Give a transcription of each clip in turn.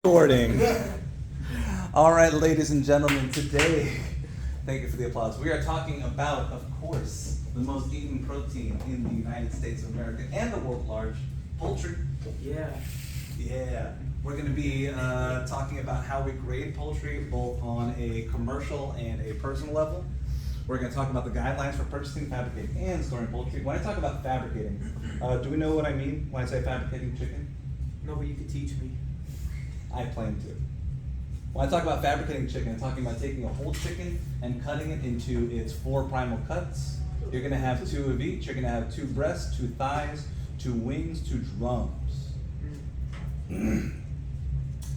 Recording. All right, ladies and gentlemen, today, thank you for the applause. We are talking about, of course, the most eaten protein in the United States of America and the world at large, poultry. Yeah. Yeah. We're going to be talking about how we grade poultry, both on a commercial and a personal level. We're going to talk about the guidelines for purchasing, fabricating, and storing poultry. When I talk about fabricating, do we know what I mean when I say fabricating chicken? No, but you could teach me. I plan to. When I talk about fabricating chicken, I'm talking about taking a whole chicken and cutting it into its 4 primal cuts. You're gonna have 2 of each. You're gonna have 2 breasts, 2 thighs, 2 wings, 2 drums. And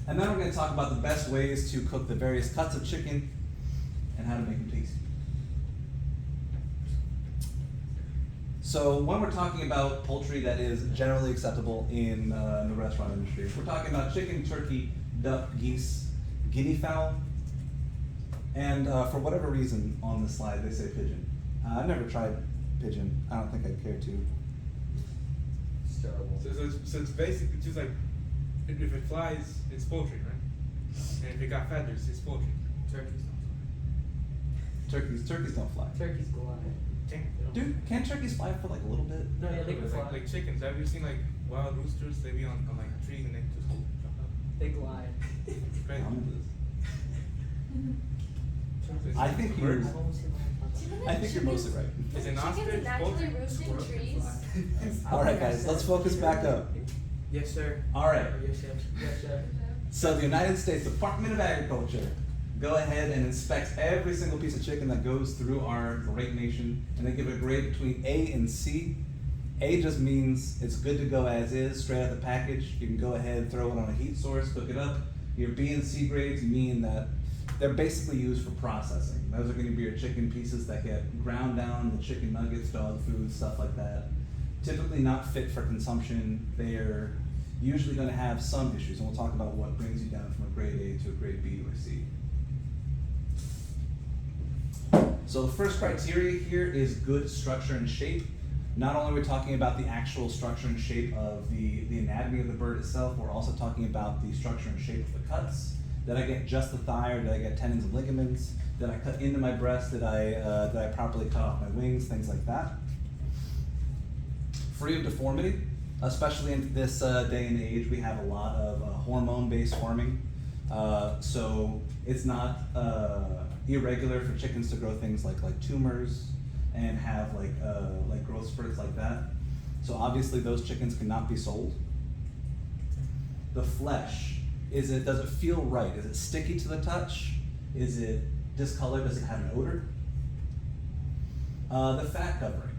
then we're gonna talk about the best ways to cook the various cuts of chicken and how to make them tasty. So when we're talking about poultry that is generally acceptable in the restaurant industry, we're talking about chicken, turkey, duck, geese, guinea fowl, and for whatever reason on the slide they say pigeon. I've never tried pigeon. I don't think I'd care to. It's terrible. So it's basically just like, if it flies, it's poultry, right? And if it got feathers, it's poultry. Turkeys Turkeys don't fly. don't. Turkeys go on. Dude, can't turkeys fly for like a little bit? No, yeah, they can fly. Like chickens. Have you seen like wild roosters? They be on like trees and they just jump up. They glide. It's crazy. I'm into this. So I think it's you're- birds. I think you're mostly right. Is it not Chickens spit? naturally Poultry? roost in trees. All right, guys, let's focus back up. Yes, sir. All right. Yes, sir. Yes, sir. So the United States Department of Agriculture go ahead and inspects every single piece of chicken that goes through our great nation, and they give it a grade between A and C. A just means it's good to go as is, straight out of the package. You can go ahead, throw it on a heat source, cook it up. Your B and C grades mean that they're basically used for processing. Those are going to be your chicken pieces that get ground down, the chicken nuggets, dog food, stuff like that. Typically not fit for consumption. They're usually going to have some issues, and we'll talk about what brings you down from a grade A to a grade B or C. So the first criteria here is good structure and shape. Not only are we talking about the actual structure and shape of the anatomy of the bird itself, we're also talking about the structure and shape of the cuts. Did I get just the thigh, or did I get tendons and ligaments? Did I cut into my breast? Did I properly cut off my wings? Things like that. Free of deformity, especially in this day and age, we have a lot of hormone-based farming. So it's not irregular for chickens to grow things like tumors and have like growth spurts like that. So obviously those chickens cannot be sold. The flesh, does it feel right? Is it sticky to the touch? Is it discolored? Does it have an odor? The fat covering.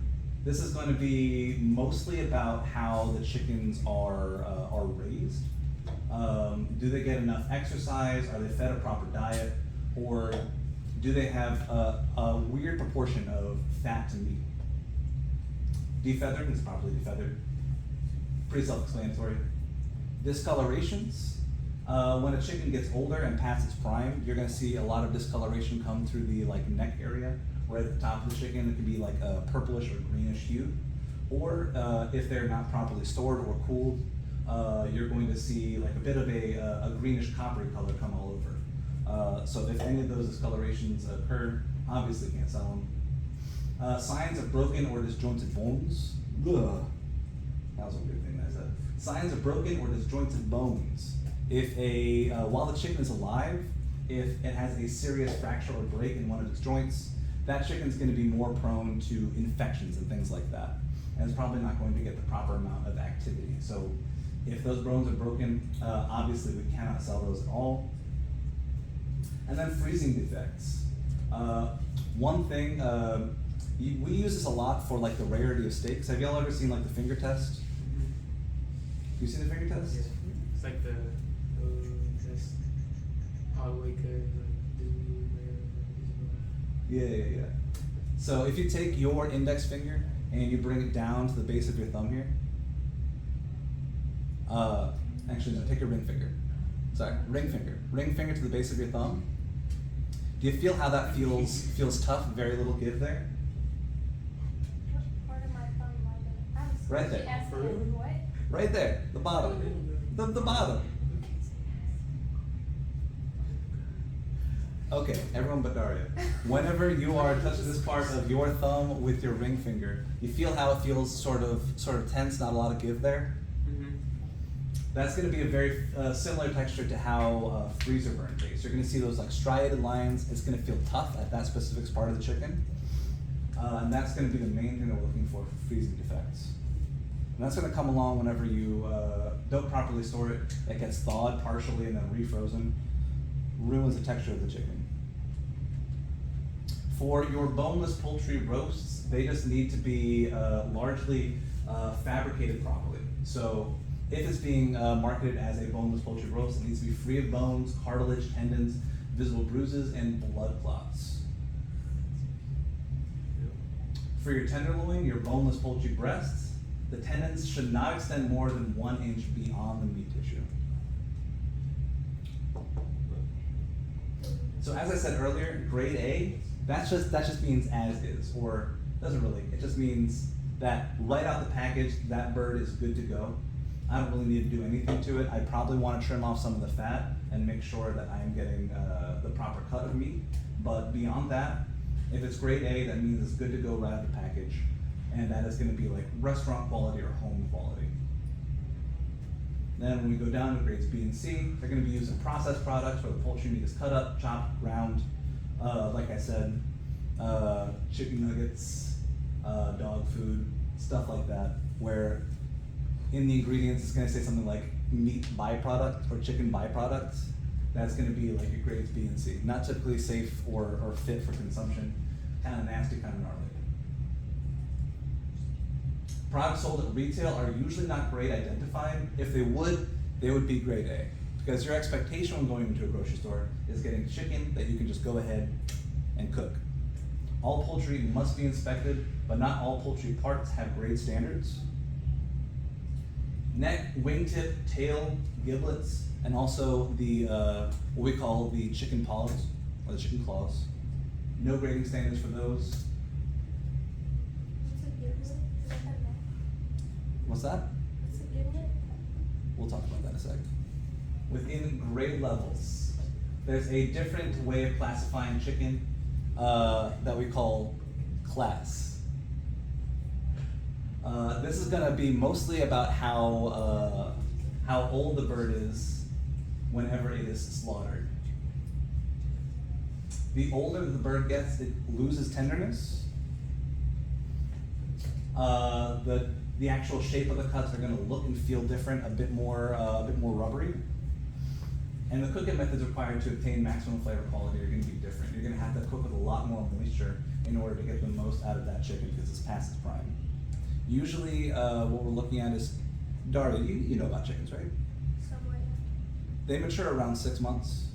This is going to be mostly about how the chickens are raised. Do they get enough exercise? Are they fed a proper diet? Or do they have a weird proportion of fat to meat? Defeathered is properly defeathered. Pretty self-explanatory. Discolorations. When a chicken gets older and past its prime, you're going to see a lot of discoloration come through the neck area. Right at the top of the chicken, it can be like a purplish or greenish hue. Or if they're not properly stored or cooled, you're going to see like a bit of a greenish coppery color come all over. So if any of those discolorations occur, obviously can't sell them. Signs of broken or disjointed bones. Ugh. That was a weird thing I said. Signs of broken or disjointed bones. If while the chicken is alive, if it has a serious fracture or break in one of its joints, that chicken's going to be more prone to infections and things like that. And it's probably not going to get the proper amount of activity. So if those bones are broken, obviously we cannot sell those at all. And then freezing defects. One thing, we use this a lot for like the rarity of steaks. Have y'all ever seen like the finger test? You seen the finger test? Yeah. It's like the test all the way to Yeah. So if you take your index finger and you bring it down to the base of your thumb here, actually no, take your ring finger. Sorry, ring finger to the base of your thumb. Do you feel how that feels tough? Very little give there. What part of my thumb am I gonna? Right there. She asked me what? Right there, the bottom. The bottom. Okay, everyone but Daria. Whenever you are touching this part of your thumb with your ring finger, you feel how it feels sort of tense, not a lot of give there. Mm-hmm. That's going to be a very similar texture to how freezer burn tastes. You're going to see those like striated lines. It's going to feel tough at that specific part of the chicken. And that's going to be the main thing that we're looking for freezing defects. And that's going to come along whenever you don't properly store it. It gets thawed partially and then refrozen. Ruins the texture of the chicken. For your boneless poultry roasts, they just need to be largely fabricated properly. So if it's being marketed as a boneless poultry roast, it needs to be free of bones, cartilage, tendons, visible bruises, and blood clots. For your tenderloin, your boneless poultry breasts, the tendons should not extend more than 1 inch beyond the meat tissue. So as I said earlier, grade A, that just means as is, or doesn't really. It just means that right out the package, that bird is good to go. I don't really need to do anything to it. I probably want to trim off some of the fat and make sure that I am getting the proper cut of meat. But beyond that, if it's grade A, that means it's good to go right out the package. And that is going to be like restaurant quality or home quality. Then when we go down to grades B and C, they're going to be using processed products where the poultry meat is cut up, chopped, ground. Like I said, chicken nuggets, dog food, stuff like that, where in the ingredients it's going to say something like meat byproduct or chicken byproduct. That's going to be like your grades B and C. Not typically safe or fit for consumption. Kind of nasty, kind of gnarly. Products sold at retail are usually not grade identified. If they would be grade A. Because your expectation when going into a grocery store is getting chicken that you can just go ahead and cook. All poultry must be inspected, but not all poultry parts have grade standards. Neck, wingtip, tail, giblets, and also the what we call the chicken paws or the chicken claws. No grading standards for those. What's a giblet? Is that neck? What's that? What's a giblet? We'll talk about that in a sec. Within grade levels, there's a different way of classifying chicken that we call class. This is going to be mostly about how old the bird is whenever it is slaughtered. The older the bird gets, it loses tenderness. The actual shape of the cuts are going to look and feel different, a bit more rubbery. And the cooking methods required to obtain maximum flavor quality are going to be different. You're going to have to cook with a lot more moisture in order to get the most out of that chicken because it's past its prime. Usually, what we're looking at is, Daria, you know about chickens, right? Somewhere. They mature around 6 months.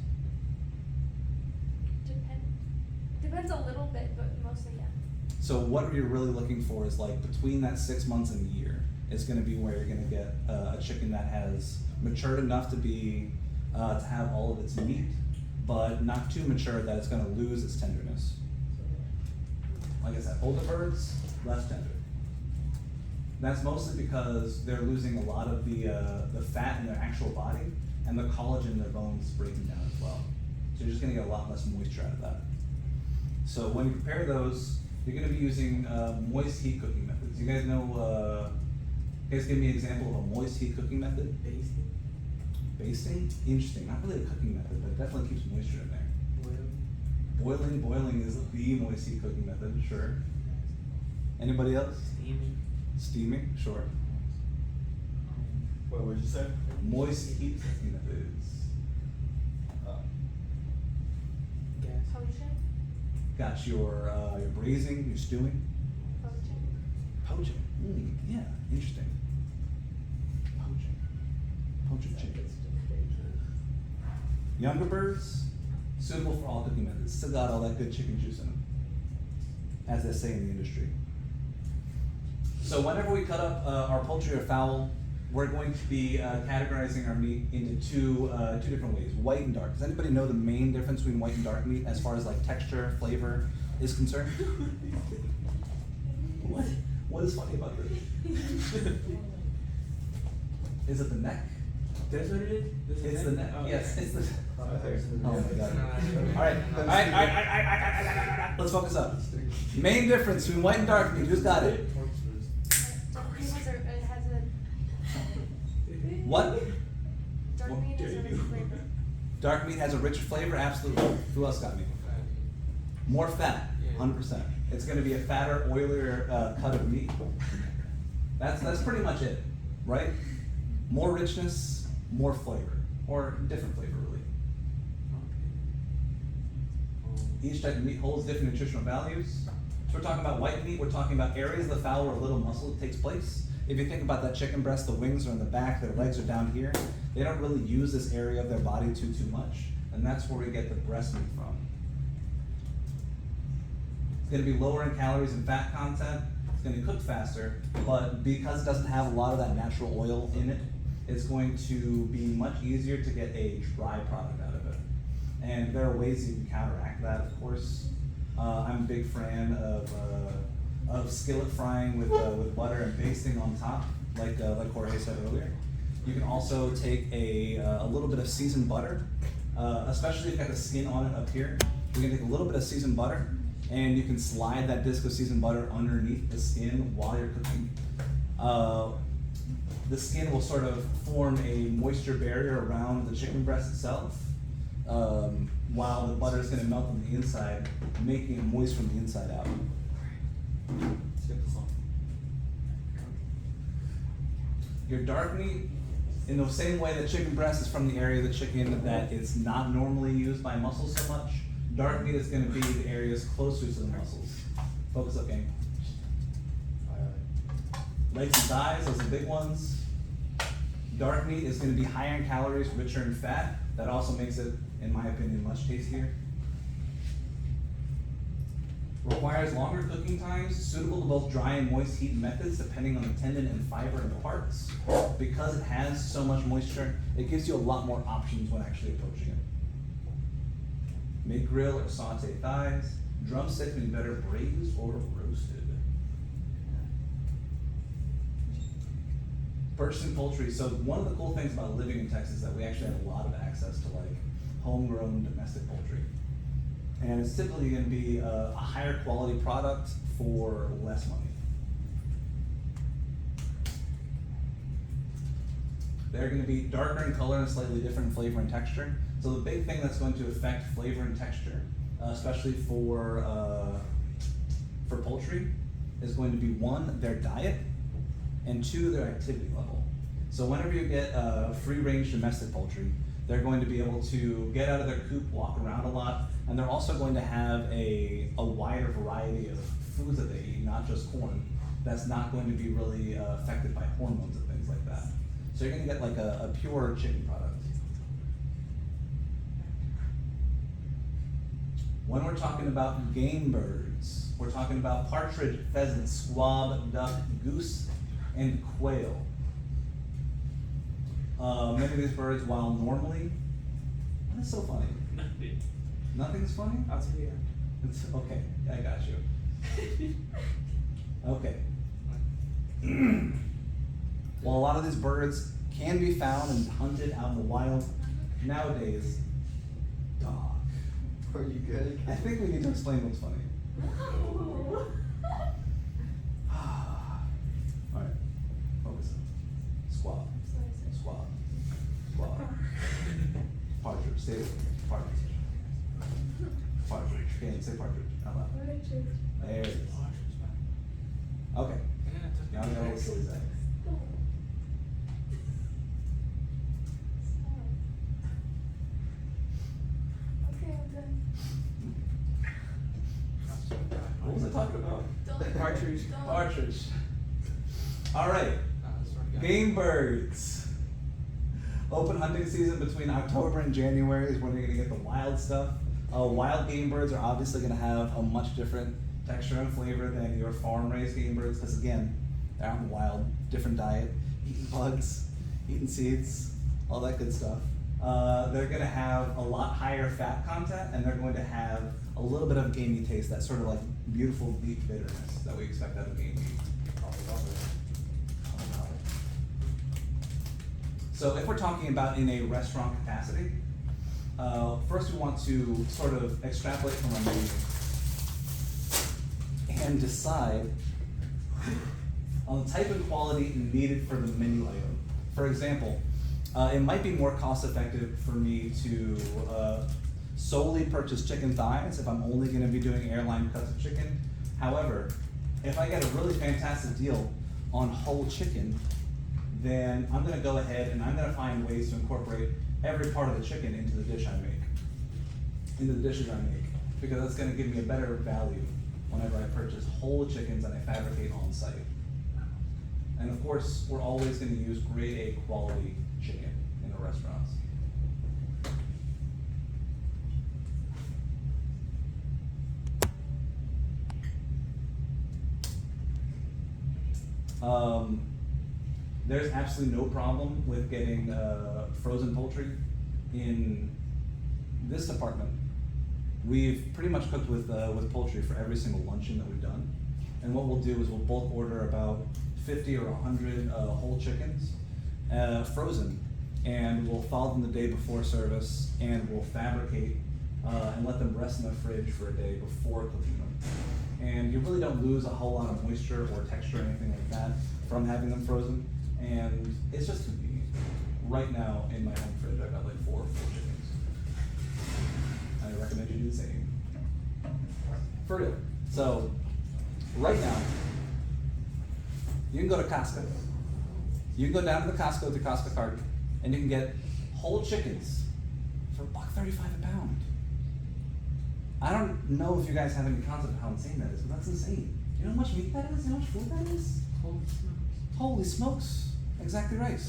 Depends a little bit, but mostly yeah. So what you're really looking for is like between that 6 months and a year is going to be where you're going to get a chicken that has matured enough to be to have all of its meat, but not too mature that it's going to lose its tenderness. Like I said, older birds, less tender. That's mostly because they're losing a lot of the fat in their actual body, and the collagen in their bones is breaking down as well. So you're just going to get a lot less moisture out of that. So when you prepare those, you're going to be using moist heat cooking methods. You guys know, you guys give me an example of a moist heat cooking method? Basting. Basting? Interesting. Not really a cooking method, but it definitely keeps moisture in there. Boiling. Boiling is the moist heat cooking method, sure. Anybody else? Steaming. Steaming, sure. What would you say? Moist heat cooking methods. Gas. Poaching. Got your braising, your stewing. Poaching. Poaching. Yeah, interesting. Poaching. Poaching chickens. Younger birds, suitable for all cooking methods. Still got all that good chicken juice in them, as they say in the industry. So whenever we cut up our poultry or fowl, we're going to be categorizing our meat into two different ways, white and dark. Does anybody know the main difference between white and dark meat as far as like texture, flavor is concerned? What is funny about this? Is it the neck? That's what it is? That's It's the neck. Oh, Yes, it's the. Oh, there's the- Oh my god. No. Alright, let's focus up. Main difference between white and dark meat, who's got it? Dark meat has a What? dark meat has a rich flavor. Dark meat has a richer flavor, absolutely. Who else got meat? More fat, Yeah. 100%. It's gonna be a fatter, oilier cut of meat. That's pretty much it, right? More richness, more flavor, or different flavor really. Each type of meat holds different nutritional values. So we're talking about white meat, we're talking about areas of the fowl where little muscle takes place. If you think about that chicken breast, the wings are in the back, their legs are down here. They don't really use this area of their body too much, and that's where we get the breast meat from. It's gonna be lower in calories and fat content, it's gonna cook faster, but because it doesn't have a lot of that natural oil in it, it's going to be much easier to get a dry product out of it. And there are ways you can counteract that, of course. I'm a big fan of skillet frying with butter and basting on top, like Jorge said earlier. You can also take a little bit of seasoned butter, especially if you've got the skin on it up here. You can take a little bit of seasoned butter, and you can slide that disc of seasoned butter underneath the skin while you're cooking. The skin will sort of form a moisture barrier around the chicken breast itself, while the butter is going to melt on the inside, making it moist from the inside out. Your dark meat, in the same way that chicken breast is from the area of the chicken that it's not normally used by muscles so much, dark meat is going to be the areas closer to the muscles. Focus up, gang. Legs and thighs, those are the big ones. Dark meat is going to be higher in calories, richer in fat. That also makes it, in my opinion, much tastier. Requires longer cooking times, suitable to both dry and moist heat methods depending on the tendon and fiber in the parts. Because it has so much moisture, it gives you a lot more options when actually approaching it. Mid-grill or saute thighs. Drumsticks can be better braised or roasted. Purchasing poultry. So one of the cool things about living in Texas is that we actually have a lot of access to like homegrown domestic poultry. And it's typically going to be a higher quality product for less money. They're going to be darker in color and slightly different in flavor and texture. So the big thing that's going to affect flavor and texture, especially for poultry, is going to be one, their diet, and two, their activity level. So whenever you get free-range domestic poultry, they're going to be able to get out of their coop, walk around a lot, and they're also going to have a wider variety of foods that they eat, not just corn. That's not going to be really affected by hormones and things like that. So you're gonna get like a pure chicken product. When we're talking about game birds, we're talking about partridge, pheasant, squab, duck, goose, and quail. Many of these birds, while normally, what is so funny? Nothing. Nothing's funny? I'll tell you. It's okay, I got you. Okay. While a lot of these birds can be found and hunted out in the wild, nowadays, dog. Are you good? I think we need to explain what's funny. Alright, focus. Squab. Squab. Squab. Partridge. Say it. Partridge. Partridge. Okay, say partridge out loud. There it is. Okay. Now we know what silly that. Okay, I'm done. What was I talking about? Partridge. Partridge. Alright. Game birds. Open hunting season between October and January is when you're gonna get the wild stuff. Wild game birds are obviously gonna have a much different texture and flavor than your farm-raised game birds, because again, they're out in the wild, different diet, eating bugs, eating seeds, all that good stuff. They're gonna have a lot higher fat content, and they're going to have a little bit of gamey taste, that sort of like beautiful deep bitterness that we expect out of game meat. So So if we're talking about in a restaurant capacity, first we want to sort of extrapolate from our menu and decide on the type and quality needed for the menu item. For example, it might be more cost effective for me to solely purchase chicken thighs if I'm only gonna be doing airline cuts of chicken. However, if I get a really fantastic deal on whole chicken, then I'm gonna go ahead and I'm gonna find ways to incorporate every part of the chicken into the dish I make, into the dishes I make, because that's gonna give me a better value whenever I purchase whole chickens that I fabricate on site. And of course, we're always gonna use grade A quality chicken in the restaurants. There's absolutely no problem with getting frozen poultry in this department. We've pretty much cooked with poultry for every single luncheon that we've done. And what we'll do is we'll bulk order about 50 or 100 whole chickens, frozen, and we'll thaw them the day before service, and we'll fabricate and let them rest in the fridge for a day before cooking them. And you really don't lose a whole lot of moisture or texture or anything like that from having them frozen, and it's just convenient. Right now in my home fridge, I've got like 4 full chickens. I recommend you do the same. For real. So, right now, you can go to Costco. You can go down to the Costco, the Costco cart, and you can get whole chickens for $1.35 a pound. I don't know if you guys have any concept of how insane that is, but that's insane. You know how much meat that is? You know how much food that is? Holy smokes. Exactly right.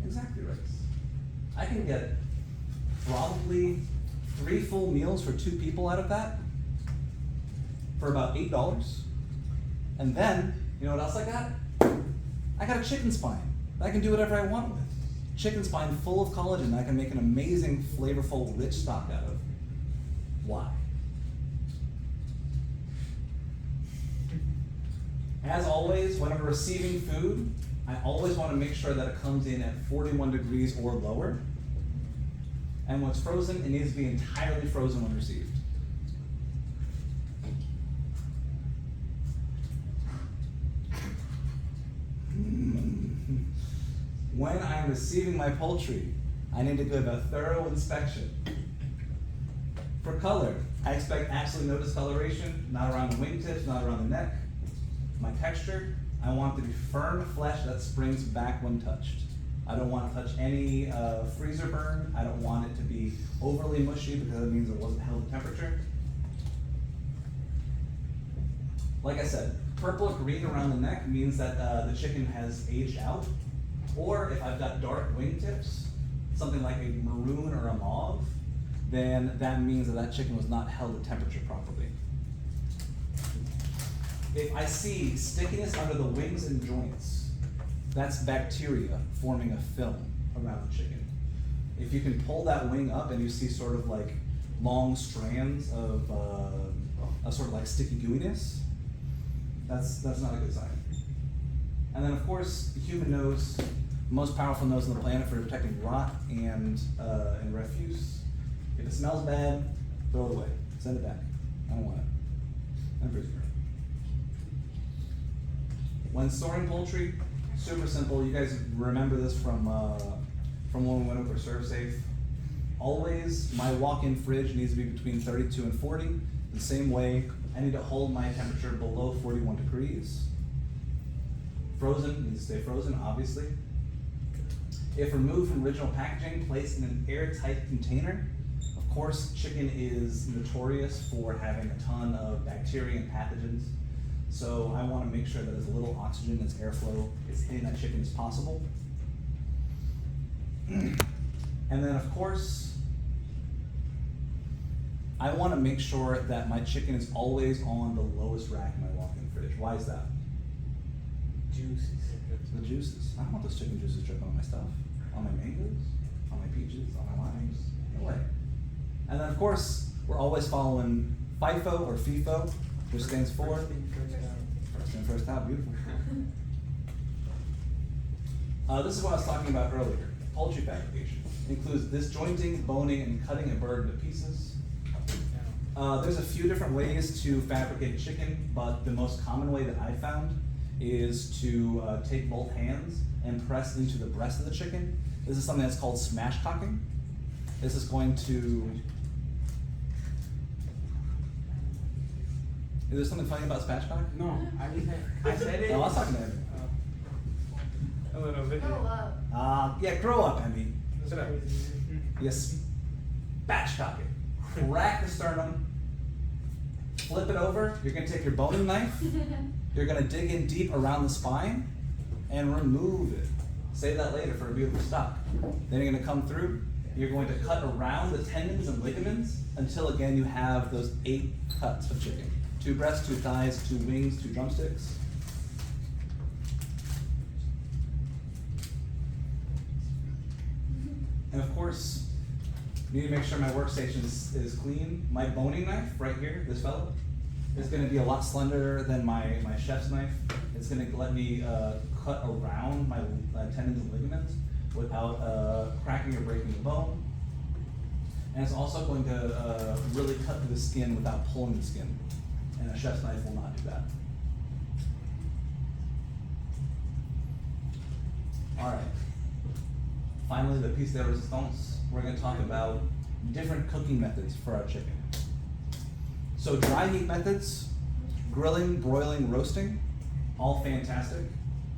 Exactly right. I can get probably 3 full meals for 2 people out of that for about $8. And then, you know what else I got? I got a chicken spine that I can do whatever I want with. Chicken spine full of collagen that I can make an amazing, flavorful, rich stock out of. Why? As always, when I'm receiving food, I always want to make sure that it comes in at 41 degrees or lower. And when it's frozen, it needs to be entirely frozen when received. When I'm receiving my poultry, I need to give a thorough inspection. For color, I expect absolutely no discoloration, not around the wingtips, not around the neck. My texture, I want it to be firm flesh that springs back when touched. I don't want to touch any freezer burn. I don't want it to be overly mushy because it means it wasn't held at temperature. Like I said, purple or green around the neck means that the chicken has aged out. Or if I've got dark wingtips, something like a maroon or a mauve, then that means that that chicken was not held at temperature properly. If I see stickiness under the wings and joints, that's bacteria forming a film around the chicken. If you can pull that wing up and you see sort of like long strands of sort of like sticky gooiness, that's not a good sign. And then of course, the human nose, most powerful nose on the planet for detecting rot and refuse. If it smells bad, throw it away. Send it back. I don't want it. I'm pretty sure. When storing poultry, super simple. You guys remember this from when we went over ServeSafe. Always, my walk-in fridge needs to be between 32 and 40. The same way, I need to hold my temperature below 41 degrees. Frozen, needs to stay frozen, obviously. If removed from original packaging, placed in an airtight container. Of course, chicken is notorious for having a ton of bacteria and pathogens. So I want to make sure that as little oxygen, as airflow is hitting that chicken as possible. And then of course, I want to make sure that my chicken is always on the lowest rack in my walk-in fridge. Why is that? Juices. The juices. I don't want those chicken juices dripping on my stuff. On my mangoes, on my peaches, on my limes. No way. And then of course, we're always following FIFO or FIFO, which stands for First in, first out. first in, first out. Beautiful. This is what I was talking about earlier. poultry fabrication. It includes disjointing, boning, and cutting a bird into pieces. There's a few different ways to fabricate chicken, but the most common way that I found is to take both hands and press into the breast of the chicken. This is something that's called smash cocking. This is going to... Is there something funny about smash cock? No, I said it. No, I was talking to him. A little bit. Grow up. Yeah, grow up, Emmy. Shut up. Yes. Spatchcock it. Crack the sternum. Flip it over. You're gonna take your boning knife. You're gonna dig in deep around the spine and remove it. Save that later for a beautiful stock. Then you're gonna come through. You're going to cut around the tendons and ligaments until again you have those 8 cuts of chicken. 2 breasts, 2 thighs, 2 wings, 2 drumsticks. And of course, you need to make sure my workstation is clean. My boning knife, right here, this fellow, is gonna be a lot slenderer than my chef's knife. It's gonna let me cut around my tendons and ligaments without cracking or breaking the bone. And it's also going to really cut through the skin without pulling the skin. And a chef's knife will not do that. All right. Finally, the piece de resistance. We're going to talk about different cooking methods for our chicken. So dry heat methods, grilling, broiling, roasting, all fantastic.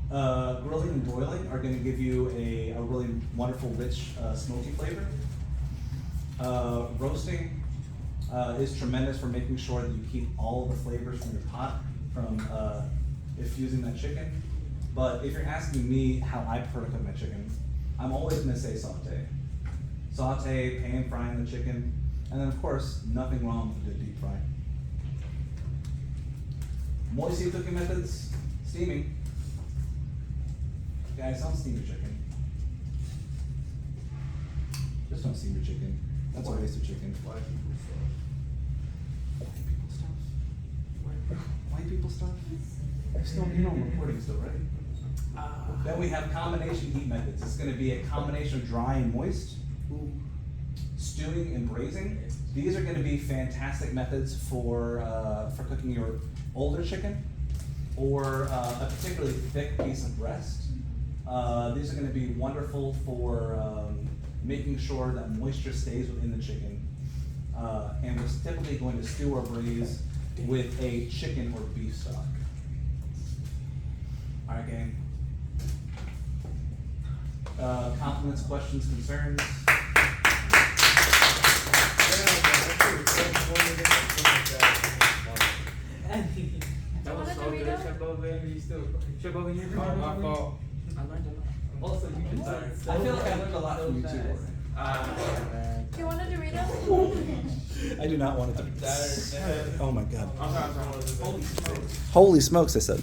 Grilling and broiling are going to give you a really wonderful, rich, smoky flavor. Roasting is tremendous for making sure that you keep all of the flavors from your pot from infusing that chicken. But if you're asking me how I prefer to cook my chicken, I'm always going to say saute. Saute, pan frying the chicken, and then of course, nothing wrong with a good deep fry. Moist heat cooking methods, steaming. Guys, don't steam your chicken. Just don't steam your chicken. That's a waste of chicken. White people White people stuff? You're still, you're on recording still, right? Then we have combination heat methods. It's gonna be a combination of dry and moist, stewing and braising. These are gonna be fantastic methods for cooking your older chicken or a particularly thick piece of breast. These are gonna be wonderful for making sure that moisture stays within the chicken. And we're typically going to stew or braise with a chicken or beef stock. All right, gang. Compliments, questions, concerns? That was so good, Chef Bova. You still, Chef Bova, you Oh, my fault. I learned a lot. Also, you can I feel like I learned a lot from you too. Do you want a Dorito? I do not want it to. Oh my god. I'm sorry. Holy smokes, I said.